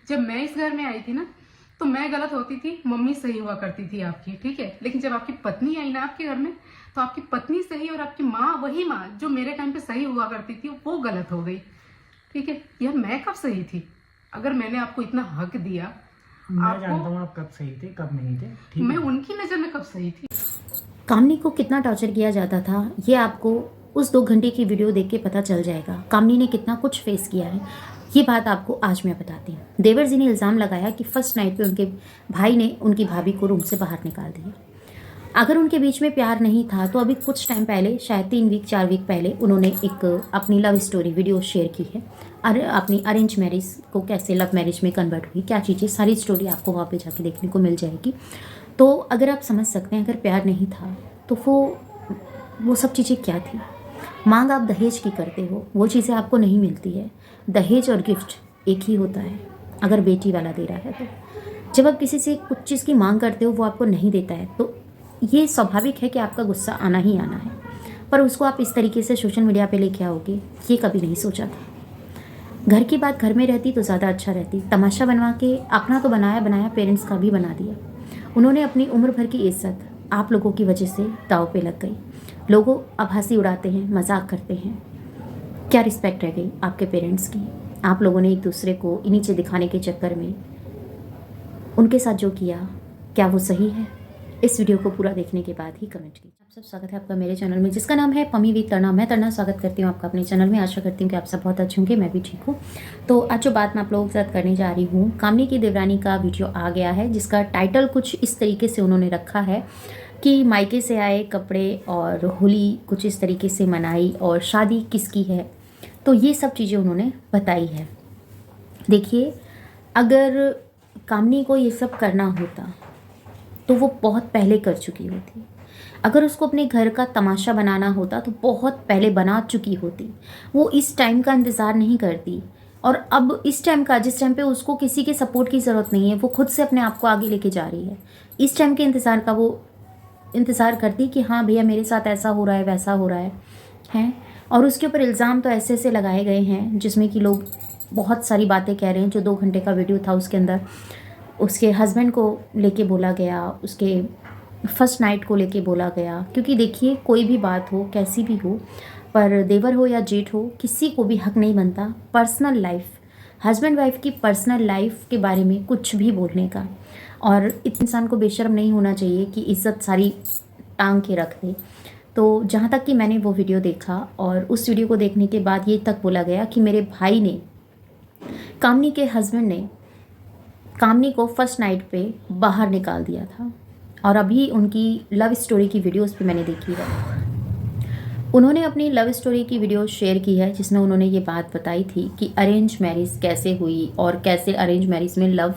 जब मैं इस घर में आई थी ना, तो मैं गलत होती थी, मम्मी सही हुआ करती थी आपकी, ठीक है। लेकिन जब आपकी पत्नी आई ना आपके घर में, तो आपकी पत्नी सही और आपकी माँ, वही माँ जो मेरे टाइम पे सही हुआ करती थी, वो गलत हो गई, ठीक है। यार मैं कब सही थी? अगर मैंने आपको इतना हक दिया, मैं जानता हूँ आप कब सही थे कब नहीं थे, ठीक मैं है। उनकी नजर में कब सही थी? कामनी को कितना टॉर्चर किया जाता था ये आपको उस 2 घंटे की वीडियो देख के पता चल जाएगा। कामनी ने कितना कुछ फेस किया है, ये बात आपको आज मैं बताती हूँ। देवर जी ने इल्ज़ाम लगाया कि फर्स्ट नाइट पे उनके भाई ने उनकी भाभी को रूम से बाहर निकाल दिया। अगर उनके बीच में प्यार नहीं था तो अभी कुछ टाइम पहले, शायद 3 वीक 4 वीक पहले, उन्होंने एक अपनी लव स्टोरी वीडियो शेयर की है। अपनी अरेंज मैरिज को कैसे लव मैरिज में कन्वर्ट हुई, क्या चीज़ें, सारी स्टोरी आपको वहाँ पे जाके देखने को मिल जाएगी। तो अगर आप समझ सकते हैं, अगर प्यार नहीं था तो वो सब चीज़ें क्या थी। मांग आप दहेज की करते हो, वो चीज़ें आपको नहीं मिलती है। दहेज और गिफ्ट एक ही होता है अगर बेटी वाला दे रहा है तो। जब आप किसी से कुछ चीज़ की मांग करते हो, वो आपको नहीं देता है, तो ये स्वाभाविक है कि आपका गुस्सा आना ही आना है। पर उसको आप इस तरीके से सोशल मीडिया पे लेके आओगे, ये कभी नहीं सोचा था। घर की बात घर में रहती तो ज़्यादा अच्छा रहती। तमाशा बनवा के अपना तो बनाया बनाया, पेरेंट्स का भी बना दिया। उन्होंने अपनी उम्र भर की इज्जत आप लोगों की वजह से दाव पे लग गई। लोगों अब हंसी उड़ाते हैं, मजाक करते हैं। क्या रिस्पेक्ट रह गई आपके पेरेंट्स की? आप लोगों ने एक दूसरे को नीचे दिखाने के चक्कर में उनके साथ जो किया, क्या वो सही है? इस वीडियो को पूरा देखने के बाद ही कमेंट कीजिए। आप सब स्वागत है आपका मेरे चैनल में, जिसका नाम है पमी विद तड़ना। मैं तड़ना स्वागत करती हूँ आपका अपने चैनल में। आशा करती हूँ कि आप सब बहुत अच्छे होंगे, मैं भी ठीक हूँ। तो आज जो बात मैं आप लोगों के साथ करने जा रही हूँ, कामनी की देवरानी का वीडियो आ गया है, जिसका टाइटल कुछ इस तरीके से उन्होंने रखा है कि मायके से आए कपड़े और होली कुछ इस तरीके से मनाई और शादी किसकी है। तो ये सब चीज़ें उन्होंने बताई है। देखिए, अगर कामनी को ये सब करना होता तो वो बहुत पहले कर चुकी होती। अगर उसको अपने घर का तमाशा बनाना होता तो बहुत पहले बना चुकी होती। वो इस टाइम का इंतज़ार नहीं करती। और अब इस टाइम का, जिस टाइम पे उसको किसी के सपोर्ट की ज़रूरत नहीं है, वो खुद से अपने आप को आगे लेके जा रही है, इस टाइम के इंतज़ार का वो इंतज़ार करती कि हाँ भैया मेरे साथ ऐसा हो रहा है, वैसा हो रहा है, हैं। और उसके ऊपर इल्ज़ाम तो ऐसे ऐसे लगाए गए हैं जिसमें कि लोग बहुत सारी बातें कह रहे हैं। जो 2 घंटे का वीडियो था उसके अंदर उसके हस्बैंड को लेके बोला गया, उसके फर्स्ट नाइट को लेके बोला गया। क्योंकि देखिए, कोई भी बात हो, कैसी भी हो, पर देवर हो या जेठ हो, किसी को भी हक नहीं बनता पर्सनल लाइफ, हस्बैंड वाइफ की पर्सनल लाइफ के बारे में कुछ भी बोलने का। और इस इंसान को बेशर्म नहीं होना चाहिए कि इज्जत सारी टांग के रख दे। तो जहाँ तक कि मैंने वो वीडियो देखा, और उस वीडियो को देखने के बाद ये तक बोला गया कि मेरे भाई ने, कामनी के हस्बैंड ने कामनी को फर्स्ट नाइट पे बाहर निकाल दिया था। और अभी उनकी लव स्टोरी की वीडियोस भी मैंने देखी है। उन्होंने अपनी लव स्टोरी की वीडियो शेयर की है, जिसमें उन्होंने ये बात बताई थी कि अरेंज मैरिज कैसे हुई और कैसे अरेंज मैरिज में लव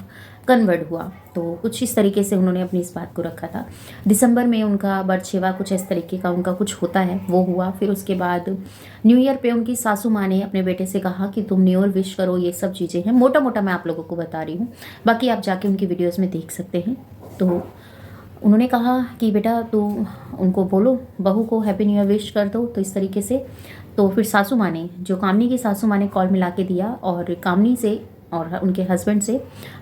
कन्वर्ट हुआ। तो कुछ इस तरीके से उन्होंने अपनी इस बात को रखा था। दिसंबर में उनका बर्थसेवा कुछ इस तरीके का उनका कुछ होता है, वो हुआ। फिर उसके बाद न्यू ईयर पे उनकी सासू माँ ने अपने बेटे से कहा कि तुम न्यू ईयर विश करो। ये सब चीज़ें हैं, मोटा मोटा मैं आप लोगों को बता रही हूँ, बाकी आप जाके उनकी वीडियोज़ में देख सकते हैं। तो उन्होंने कहा कि बेटा तू उनको बोलो, बहू को हैप्पी न्यू ईयर विश कर दो, तो इस तरीके से। तो फिर सासू माँ ने, जो कामनी की सासू माँ ने कॉल मिला के दिया और कामनी से और उनके हस्बैंड से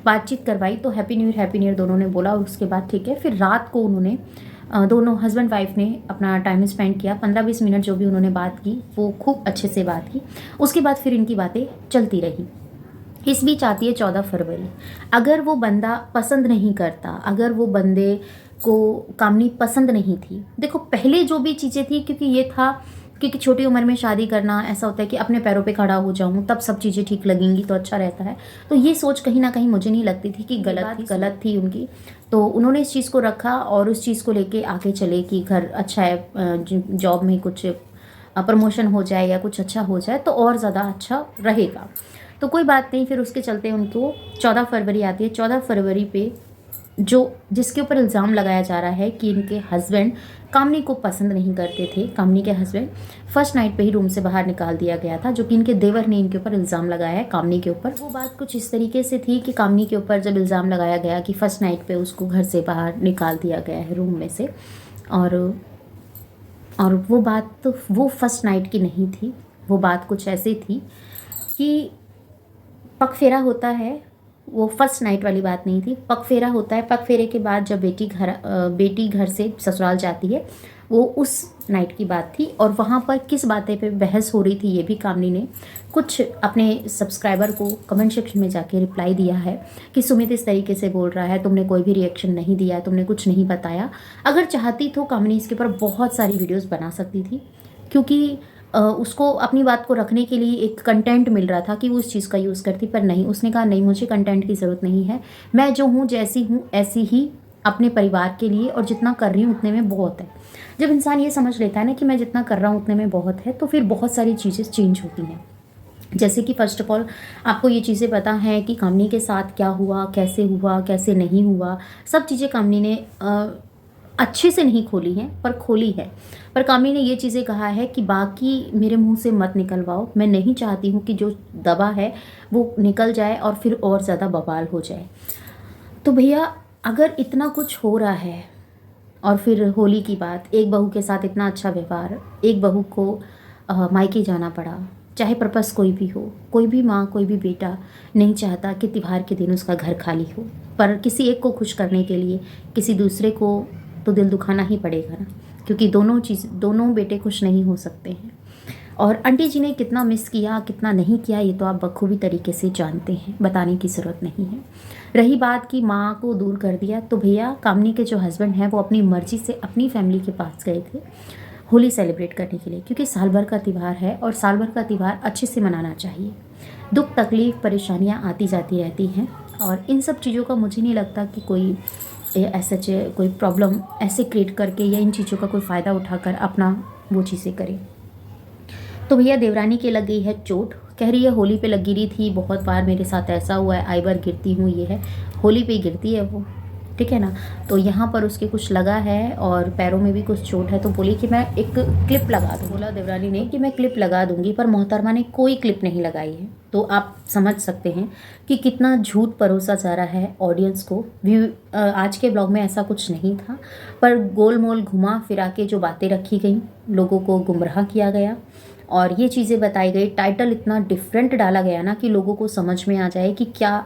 बातचीत करवाई। तो हैप्पी न्यू ईयर दोनों ने बोला। और उसके बाद ठीक है, फिर रात को उन्होंने दोनों हस्बैंड वाइफ ने अपना टाइम स्पेंड किया। 15-20 मिनट जो भी उन्होंने बात की, वो खूब अच्छे से बात की। उसके बाद फिर इनकी बातें चलती रही। इस बीच आती है 14 फरवरी। अगर वो बंदा पसंद नहीं करता, अगर वो बंदे को कामनी पसंद नहीं थी, देखो पहले जो भी चीज़ें थी, क्योंकि ये था क्योंकि छोटी उम्र में शादी करना ऐसा होता है कि अपने पैरों पे खड़ा हो जाऊं, तब सब चीज़ें ठीक लगेंगी तो अच्छा रहता है। तो ये सोच कहीं ना कहीं मुझे नहीं लगती थी कि गलत थी उनकी। तो उन्होंने इस चीज़ को रखा और उस चीज़ को लेके आगे चले कि घर अच्छा है, जॉब में कुछ प्रमोशन हो जाए या कुछ अच्छा हो जाए तो और ज़्यादा अच्छा रहेगा। तो कोई बात नहीं, फिर उसके चलते उनको 14 फरवरी आती है। 14 फरवरी पे जो जिसके ऊपर इल्ज़ाम लगाया जा रहा है कि इनके हस्बैंड कामनी को पसंद नहीं करते थे, कामनी के हस्बैंड फर्स्ट नाइट पे ही रूम से बाहर निकाल दिया गया था, जो कि इनके देवर ने इनके ऊपर इल्ज़ाम लगाया है कामनी के ऊपर। वो बात कुछ इस तरीके से थी कि कामनी के ऊपर जब इल्ज़ाम लगाया गया कि फर्स्ट नाइट पे उसको घर से बाहर निकाल दिया गया है रूम में से, और वो बात तो वो फर्स्ट नाइट की नहीं थी। वो बात कुछ ऐसी थी कि पगफेरा होता है, वो फर्स्ट नाइट वाली बात नहीं थी। पग फेरा होता है, पग फेरे के बाद जब बेटी घर से ससुराल जाती है, वो उस नाइट की बात थी। और वहाँ पर किस बातें पे बहस हो रही थी ये भी कामनी ने कुछ अपने सब्सक्राइबर को कमेंट सेक्शन में जाके रिप्लाई दिया है कि सुमित इस तरीके से बोल रहा है, तुमने कोई भी रिएक्शन नहीं दिया, तुमने कुछ नहीं बताया। अगर चाहती तो कामनी इसके ऊपर बहुत सारी वीडियोस बना सकती थी, क्योंकि उसको अपनी बात को रखने के लिए एक कंटेंट मिल रहा था कि वो उस चीज़ का यूज़ करती, पर नहीं, उसने कहा नहीं, मुझे कंटेंट की ज़रूरत नहीं है, मैं जो हूँ जैसी हूँ ऐसी ही अपने परिवार के लिए, और जितना कर रही हूँ उतने में बहुत है। जब इंसान ये समझ लेता है ना कि मैं जितना कर रहा हूँ उतने में बहुत है, तो फिर बहुत सारी चीज़ें चेंज होती हैं। जैसे कि फ़र्स्ट ऑफ ऑल आपको ये चीज़ें पता है कि कामनी के साथ क्या हुआ, कैसे नहीं हुआ, सब चीज़ें कामनी ने अच्छे से नहीं खोली हैं, पर खोली है। पर कामनी ने ये चीज़ें कहा है कि बाकी मेरे मुंह से मत निकलवाओ, मैं नहीं चाहती हूँ कि जो दबा है वो निकल जाए और फिर और ज़्यादा बवाल हो जाए। तो भैया अगर इतना कुछ हो रहा है, और फिर होली की बात, एक बहू के साथ इतना अच्छा व्यवहार, एक बहू को मायके जाना पड़ा, चाहे पर्पस कोई भी हो, कोई भी माँ कोई भी बेटा नहीं चाहता कि त्योहार के दिन उसका घर खाली हो, पर किसी एक को खुश करने के लिए किसी दूसरे को तो दिल दुखाना ही पड़ेगा ना, क्योंकि दोनों बेटे खुश नहीं हो सकते हैं। और आंटी जी ने कितना मिस किया कितना नहीं किया ये तो आप बखूबी तरीके से जानते हैं, बताने की ज़रूरत नहीं है। रही बात कि माँ को दूर कर दिया, तो भैया कामनी के जो हस्बैंड हैं वो अपनी मर्ज़ी से अपनी फैमिली के पास गए थे होली सेलिब्रेट करने के लिए, क्योंकि साल भर का त्यौहार है और साल भर का त्यौहार अच्छे से मनाना चाहिए। दुख तकलीफ़ परेशानियाँ आती जाती रहती हैं, और इन सब चीज़ों का मुझे नहीं लगता कि कोई ऐसा कोई प्रॉब्लम ऐसे क्रिएट करके या इन चीज़ों का कोई फ़ायदा उठाकर अपना वो चीज़ें करे। तो भैया देवरानी के लग गई है चोट, कह रही है होली पे लगी रही थी, बहुत बार मेरे साथ ऐसा हुआ है, आई बार गिरती हूँ, ये है होली पे गिरती है वो, ठीक है ना। तो यहाँ पर उसके कुछ लगा है और पैरों में भी कुछ चोट है, तो बोली कि मैं एक क्लिप लगा दूँ। बोला देवरानी ने कि मैं क्लिप लगा दूंगी, पर मोहतरमा ने कोई क्लिप नहीं लगाई है। तो आप समझ सकते हैं कि कितना झूठ परोसा जा रहा है ऑडियंस को। आज के ब्लॉग में ऐसा कुछ नहीं था, पर गोल मोल घुमा फिरा के जो बातें रखी गई, लोगों को गुमराह किया गया और ये चीज़ें बताई गई। टाइटल इतना डिफरेंट डाला गया ना कि लोगों को समझ में आ जाए कि क्या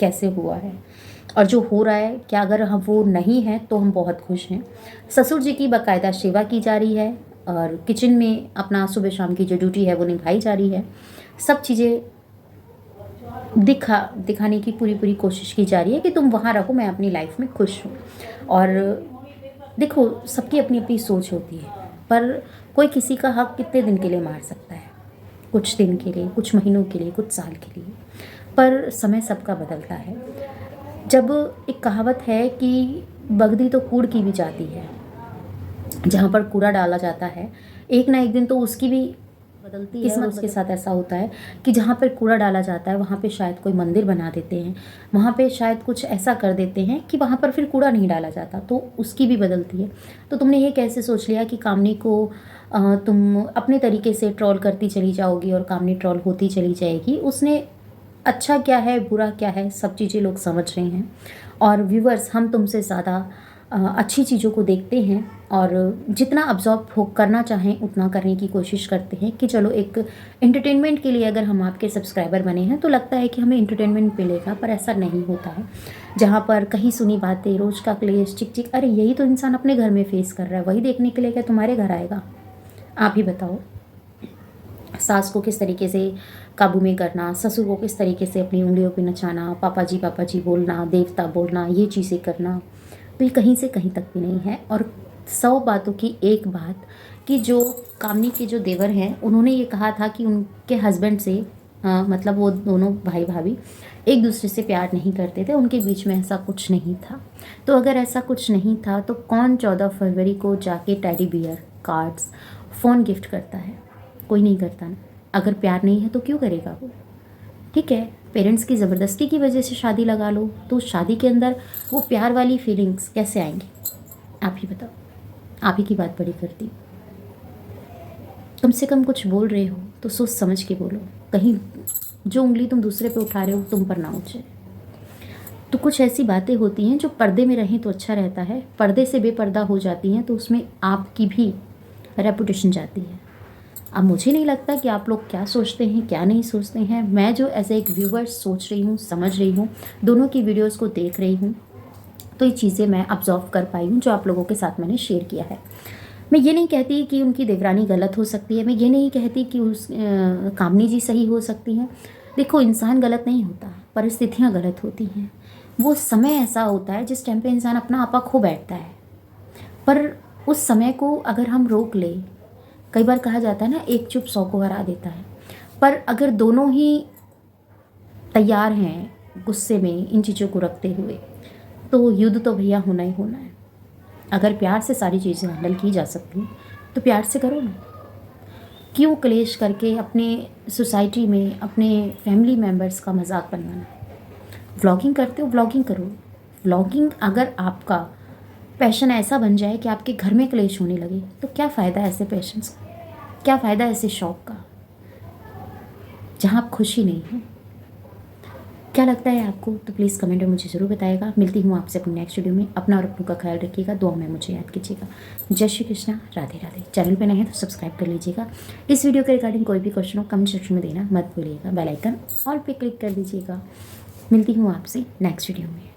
कैसे हुआ है और जो हो रहा है क्या। अगर हम वो नहीं है तो हम बहुत खुश हैं। ससुर जी की बाकायदा सेवा की जा रही है और किचन में अपना सुबह शाम की जो ड्यूटी है वो निभाई जा रही है। सब चीज़ें दिखाने की पूरी कोशिश की जा रही है कि तुम वहाँ रहो, मैं अपनी लाइफ में खुश हूँ। और देखो सबकी अपनी अपनी सोच होती है, पर कोई किसी का हक कितने दिन के लिए मार सकता है? कुछ दिन के लिए, कुछ महीनों के लिए, कुछ साल के लिए, पर समय सबका बदलता है। जब एक कहावत है कि बगदी तो कूड़ की भी जाती है, जहाँ पर कूड़ा डाला जाता है एक ना एक दिन तो उसकी भी बदलती है। किस्मत उसके साथ ऐसा होता है कि जहाँ पर कूड़ा डाला जाता है वहाँ पे शायद कोई मंदिर बना देते हैं, वहाँ पे शायद कुछ ऐसा कर देते हैं कि वहाँ पर फिर कूड़ा नहीं डाला जाता, तो उसकी भी बदलती है। तो तुमने ये कैसे सोच लिया कि कामनी को तुम अपने तरीके से ट्रोल करती चली जाओगी और कामनी ट्रोल होती चली जाएगी? उसने अच्छा क्या है बुरा क्या है सब चीज़ें लोग समझ रहे हैं। और व्यूवर्स, हम तुमसे ज़्यादा अच्छी चीज़ों को देखते हैं और जितना अब्जॉर्ब करना चाहें उतना करने की कोशिश करते हैं कि चलो एक एंटरटेनमेंट के लिए अगर हम आपके सब्सक्राइबर बने हैं तो लगता है कि हमें एंटरटेनमेंट मिलेगा, पर ऐसा नहीं होता है। जहाँ पर कहीं सुनी बातें, रोज़ का क्लेश, चिक चिक, अरे यही तो इंसान अपने घर में फेस कर रहा है, वही देखने के लिए क्या तुम्हारे घर आएगा? आप ही बताओ। सास को किस तरीके से काबू में करना, ससुर को किस तरीके से अपनी उंगलियों पे नचाना, पापा जी बोलना, देवता बोलना, ये चीज़ें करना, तो ये कहीं से कहीं तक भी नहीं है। और 100 बातों की एक बात कि जो कामनी के जो देवर हैं उन्होंने ये कहा था कि उनके हस्बैंड से मतलब वो दोनों भाई भाभी एक दूसरे से प्यार नहीं करते थे, उनके बीच में ऐसा कुछ नहीं था। तो अगर ऐसा कुछ नहीं था तो कौन 14 फरवरी को जाके teddy bear, cards, phone gift करता है? कोई नहीं करता ना। अगर प्यार नहीं है तो क्यों करेगा वो? ठीक है, पेरेंट्स की ज़बरदस्ती की वजह से शादी लगा लो, तो शादी के अंदर वो प्यार वाली फीलिंग्स कैसे आएंगी? आप ही बताओ। आप ही की बात बड़ी करती। कम से कम कुछ बोल रहे हो तो सोच समझ के बोलो, कहीं जो उंगली तुम दूसरे पे उठा रहे हो तुम पर ना उठे। तो कुछ ऐसी बातें होती हैं जो पर्दे में रहें तो अच्छा रहता है, पर्दे से बेपर्दा हो जाती हैं तो उसमें आपकी भी रेपुटेशन जाती है, अब मुझे नहीं लगता कि आप लोग क्या सोचते हैं क्या नहीं सोचते हैं। मैं जो एज ए एक व्यूवर सोच रही हूँ, समझ रही हूँ, दोनों की वीडियोस को देख रही हूँ, तो ये चीज़ें मैं ऑब्जर्व कर पाई हूँ जो आप लोगों के साथ मैंने शेयर किया है। मैं ये नहीं कहती कि उनकी देवरानी गलत हो सकती है, मैं ये नहीं कहती कि कामनी जी सही हो सकती हैं। देखो, इंसान गलत नहीं होता, परिस्थितियाँ गलत होती हैं। वो समय ऐसा होता है जिस टाइम पे इंसान अपना आपा खो बैठता है, पर उस समय को अगर हम रोक ले, कई बार कहा जाता है ना, एक चुप 100 को हरा देता है। पर अगर दोनों ही तैयार हैं गुस्से में इन चीज़ों को रखते हुए, तो युद्ध तो भैया होना ही होना है। अगर प्यार से सारी चीज़ें हैंडल की जा सकती हैं तो प्यार से करो ना। क्यों क्लेश करके अपने सोसाइटी में अपने फैमिली मेम्बर्स का मजाक बनवाना। व्लॉगिंग करते हो, व्लॉगिंग करो। व्लॉगिंग अगर आपका पैशन ऐसा बन जाए कि आपके घर में क्लेश होने लगे, तो क्या फ़ायदा ऐसे पैशन का, क्या फ़ायदा ऐसे शौक़ का जहाँ आप खुशी नहीं है। क्या लगता है आपको? तो प्लीज़ कमेंट में मुझे ज़रूर बताइएगा। मिलती हूँ आपसे अपनी नेक्स्ट वीडियो में। अपना और अपनों का ख्याल रखिएगा, दुआ में मुझे याद कीजिएगा। जय श्री कृष्णा, राधे राधे। चैनल पे नए हैं तो सब्सक्राइब कर लीजिएगा। इस वीडियो के रिगार्डिंग कोई भी क्वेश्चन हो कमेंट सेक्शन में देना मत भूलिएगा। बेल आइकन ऑल पे क्लिक कर दीजिएगा। मिलती हूँ आपसे नेक्स्ट वीडियो में।